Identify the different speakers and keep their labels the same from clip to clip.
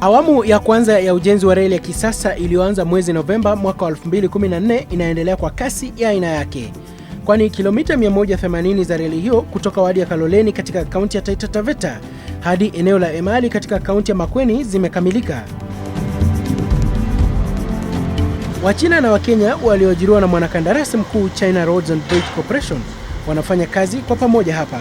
Speaker 1: Awamu ya kwanza ya ujenzi wa reli ya kisasa iliyoanza mwezi Novemba mwaka 2014 inaendelea kwa kasi ya aina yake, kwani kilomita 180 za reli hiyo kutoka wadi ya Kaloleni katika kaunti ya Taita Taveta hadi eneo la Emali katika kaunti ya Makueni zimekamilika. Wachina na Wakenya walioajiriwa na mwanakandarasi mkuu China Roads and Bridge Corporation wanafanya kazi kwa pamoja hapa.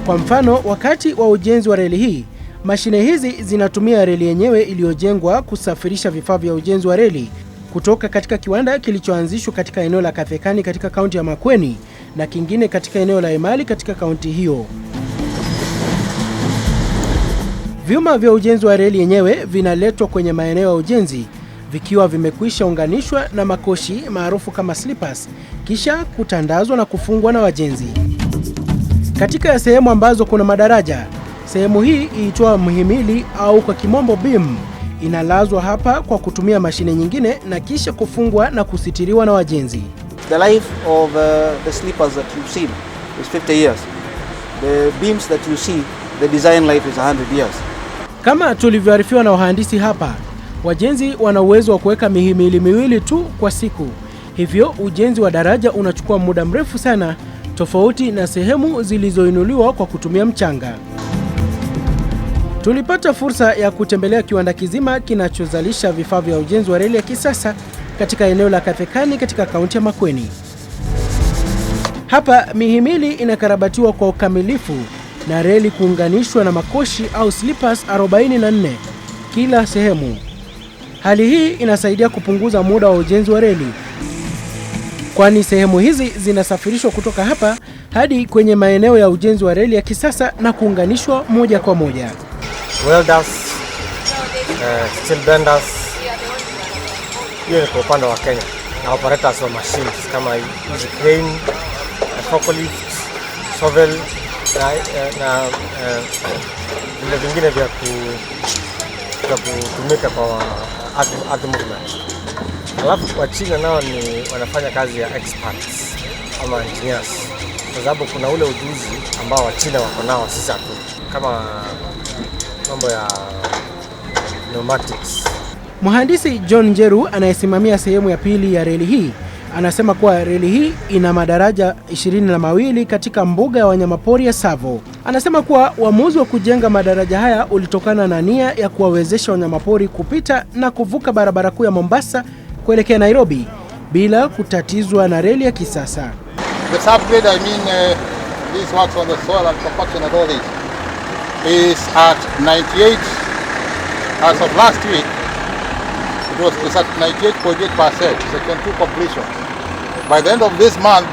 Speaker 1: Kwa mfano, wakati wa ujenzi wa reli hii, mashine hizi zinatumia reli yenyewe iliyojengwa kusafirisha vifaa vya ujenzi wa reli kutoka katika kiwanda kilichoanzishwa katika eneo la Kathekani katika kaunti ya Makueni na kingine katika eneo la Emali katika kaunti hiyo. Vyuma vya ujenzi wa reli yenyewe vinaletwa kwenye maeneo ya ujenzi vikiwa vimekwisha unganishwa na makoshi maarufu kama slippers, kisha kutandazwa na kufungwa na wajenzi. Katika sehemu ambazo kuna madaraja, sehemu hii iitwa mhimili au kwa kimombo beam inalazwa hapa kwa kutumia mashine nyingine na kisha kufungwa na kusitiriwa na wajenzi.
Speaker 2: The life of the sleepers that you've seen is 50 years. The beams that you see, the design life is 100 years.
Speaker 1: Kama tulivyoarifiwa na wahandisi hapa, wajenzi wana uwezo wa kuweka mihimili miwili tu kwa siku. Hivyo ujenzi wa daraja unachukua muda mrefu sana, tofauti na sehemu zilizoinuliwa kwa kutumia mchanga. Tulipata fursa ya kutembelea kiwanda kizima kinachozalisha vifaa vya ujenzi wa reli ya kisasa katika eneo la Kathekani katika kaunti ya Makueni. Hapa mihimili inakarabatiwa kwa ukamilifu na reli kuunganishwa na makoshi au slippers 44 kila sehemu. Hali hii inasaidia kupunguza muda wa ujenzi wa reli, kwani sehemu hizi zinasafirishwa kutoka hapa hadi kwenye maeneo ya ujenzi wa reli ya kisasa na kuunganishwa moja kwa moja.
Speaker 3: Welders, steel benders, hiyo ni kwa upande wa Kenya, na operators wa machines kama hizi crane, forklift, shovel na vile vingine vya kutumika kwa earth movement. Alafu wa China nao ni wanafanya kazi ya experts ama engineers, kwa sababu kuna ule ujuzi ambao wa China wako nao sisi hatu, kama mambo ya pneumatics.
Speaker 1: Mhandisi John Njeru anayesimamia sehemu ya pili ya reli hii anasema kuwa reli hii ina madaraja 22 katika mbuga ya wanyamapori ya Tsavo. Anasema kuwa uamuzi wa kujenga madaraja haya ulitokana na nia ya kuwawezesha wanyamapori kupita na kuvuka barabara kuu ya Mombasa kuelekea Nairobi bila kutatizwa na reli ya kisasa.
Speaker 4: The subgrade, these works on the soil and compaction and all this is at 98. As of last week, it was at 98.8%, section 2 completion. By the end of this month,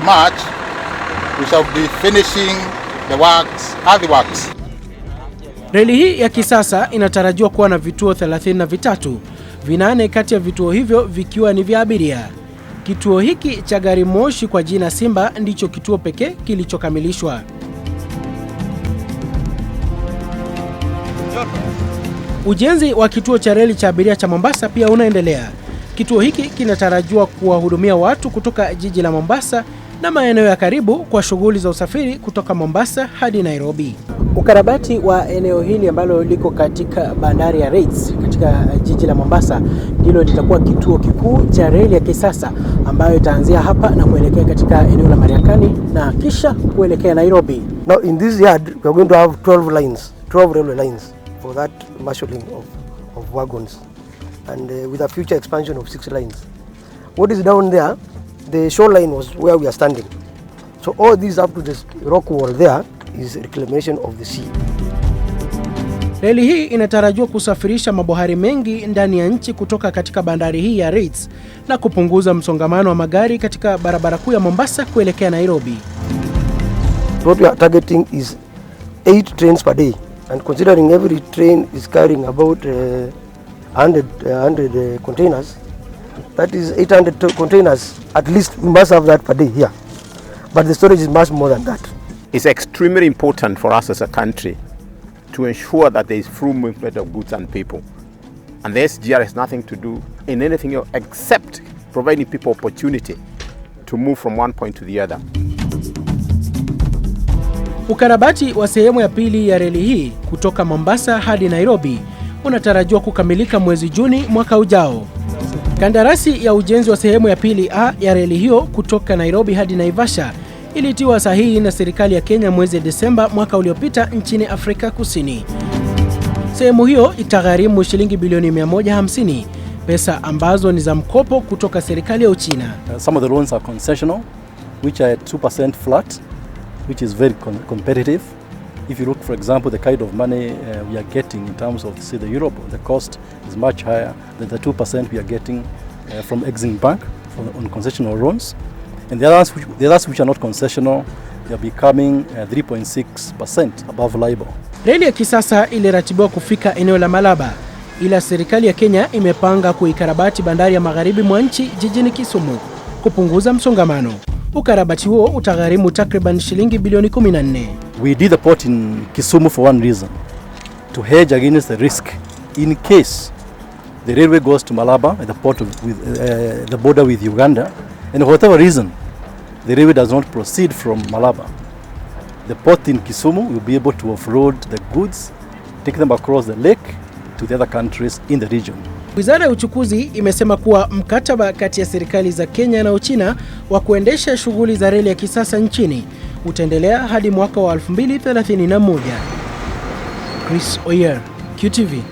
Speaker 4: March, we shall be finishing the works, early works.
Speaker 1: Reli hii ya kisasa inatarajiwa kuwa na vituo 33, 8 kati ya vituo hivyo vikiwa ni vya abiria. Kituo hiki cha gari moshi kwa jina Simba ndicho kituo pekee kilichokamilishwa. Ujenzi wa kituo cha reli cha abiria cha Mombasa pia unaendelea. Kituo hiki kinatarajiwa kuwahudumia watu kutoka jiji la Mombasa na maeneo ya karibu kwa shughuli za usafiri kutoka Mombasa hadi Nairobi. Ukarabati wa eneo hili ambalo liko katika bandari ya Reitz katika jiji la Mombasa ndilo litakuwa kituo kikuu cha reli ya kisasa ambayo itaanzia hapa na kuelekea katika eneo la Mariakani na kisha kuelekea Nairobi.
Speaker 5: Now in this yard we are going to have 12 railway lines for that marshalling of wagons, and with a future expansion of 6 lines. What is down there, the shoreline was where we are standing. So all these up to this rock wall there is reclamation of the sea.
Speaker 1: Reli hii inatarajiwa kusafirisha mabohari mengi ndani ya nchi kutoka katika bandari hii ya Reitz na kupunguza msongamano wa magari katika barabara kuu ya Mombasa kuelekea Nairobi.
Speaker 5: What we are targeting is 8 trains per day, and considering every train is carrying about 100 containers, that is 800 containers at least we must have that per day here. But the storage is much more than that.
Speaker 6: It's extremely important for us as a country to ensure that there is free movement of goods and people. And the SGR has nothing to do in anything else except providing people opportunity to move from one point to the other.
Speaker 1: Ukarabati wa sehemu ya pili ya reli hii kutoka Mombasa hadi Nairobi unatarajiwa kukamilika mwezi Juni mwaka ujao. Kandarasi ya ujenzi wa sehemu ya pili A ya reli hiyo kutoka Nairobi hadi Naivasha ilitiwa sahihi na serikali ya Kenya mwezi Desemba mwaka uliopita nchini Afrika Kusini. Sehemu hiyo itagharimu shilingi bilioni 150, pesa ambazo ni za mkopo kutoka serikali ya Uchina.
Speaker 7: Some of the loans are concessional, which are at 2% flat, which is very competitive. If you look, for example, the kind of money we are getting in terms of, say, the Euro, the cost is much higher than the 2% we are getting from Exim Bank on concessional loans. And the others which are not concessional, they are becoming 3.6% above LIBOR.
Speaker 1: Reli ya kisasa iliratibiwa kufika eneo la Malaba, ila serikali ya Kenya imepanga kuikarabati bandari ya magharibi mwa nchi jijini Kisumu kupunguza msongamano. Ukarabati huo utagharimu takriban shilingi bilioni 14.
Speaker 7: We did the port in Kisumu for one reason, to hedge against the risk in case the railway goes to Malaba at the port with the border with Uganda, and for whatever reason the railway does not proceed from Malaba. The port in Kisumu will be able to offload the goods, take them across the lake to the other countries in the region.
Speaker 1: Wizara ya Uchukuzi imesema kuwa mkataba kati ya serikali za Kenya na Uchina wa kuendesha shughuli za reli ya kisasa nchini utaendelea hadi mwaka wa 2031. Chris Oyer, QTV.